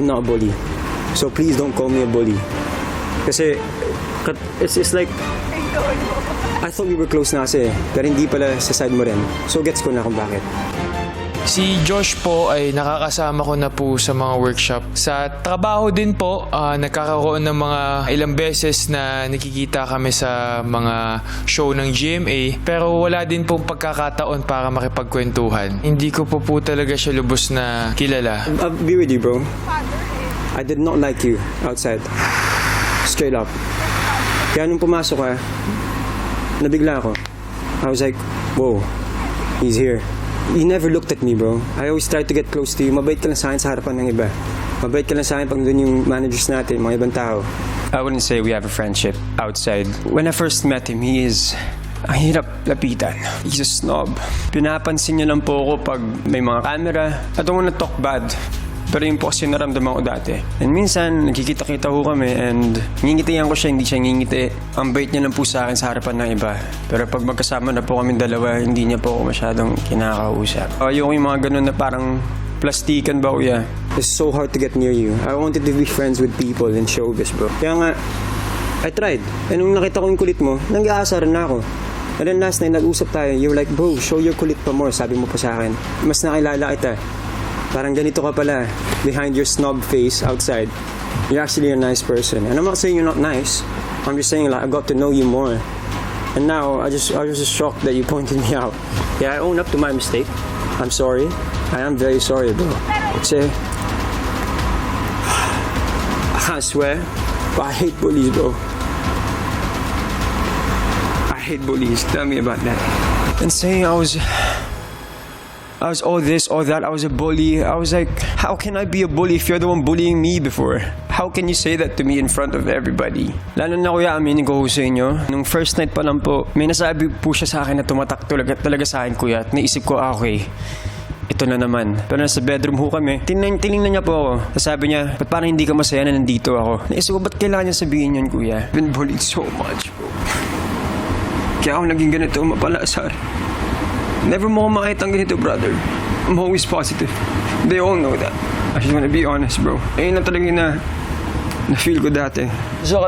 I'm not a bully. So please don't call me a bully. Kasi, it's like, I thought we were close na kasi, pero hindi pala sa side mo rin. So gets ko na kung bakit. Si Josh po ay nakakasama ko na po sa mga workshop. Sa trabaho din po, nagkakaroon ng mga ilang beses na nakikita kami sa mga show ng GMA. Pero wala din pong pagkakataon para makipagkwentuhan. Hindi ko po talaga siya lubos na kilala. I'll be with you, bro. I did not like you outside. Straight up. Kaya nung pumasok ka, nabigla ako. I was like, whoa, he's here. You never looked at me, bro. I always tried to get close to you. Mabait ka lang sa akin sa harapan ng iba. Mabait ka lang sa akin pag doon yung managers natin, mga ibang tao. I wouldn't say we have a friendship outside. When I first met him, he is... Ang hirap lapitan. He's a snob. Pinapansin niya lang po ako pag may mga camera. I don't wanna talk bad. Pero yun po kasi naramdaman ko dati. And minsan, nagkikita-kita ho kami and ngingitihan ko siya, hindi siya ngingiti. Ang bait niya lang po sa akin sa harapan ng iba. Pero pag magkasama na po kami dalawa, hindi niya po ako masyadong kinakausap. Ayoko yung mga ganun na parang plastikan ba kuya? It's so hard to get near you. I wanted to be friends with people in showbiz, bro. Kaya nga, I tried. And nung nakita ko yung kulit mo, nang-aasaran na ako. And then last night, nag-usap tayo. You were like, bro, show your kulit pa more. Sabi mo pa sa akin. Mas nakilala kita. Parang ganito ka pala, behind your snob face outside. You're actually a nice person. And I'm not saying you're not nice. I'm just saying like I got to know you more. And now I was just shocked that you pointed me out. Yeah, I own up to my mistake. I'm sorry. I am very sorry, bro. Kasi I swear, but I hate bullies, bro. I hate bullies. Tell me about that. And saying I was all this, all that, I was a bully. I was like, how can I be a bully if you're the one bullying me before? How can you say that to me in front of everybody? Lalo na kuya, aminin ko sa inyo. Nung first night pa lang po, may nasabi po siya sa akin na tumatak talaga sa akin kuya. At naisip ko, okay, ito na naman. Pero nasa bedroom ho kami, tinignan niya po ako. Tapos sabi niya, ba't parang hindi ka masaya na nandito ako? Naisip ko, ba't kailangan niya sabihin yun kuya? I've been bullied so much bro. Kaya ako naging ganito, mapalasar. Never mo ako makita ang ganito, brother. I'm always positive. They all know that. I just wanna be honest, bro. Ayun na talaga na feel ko dati. So,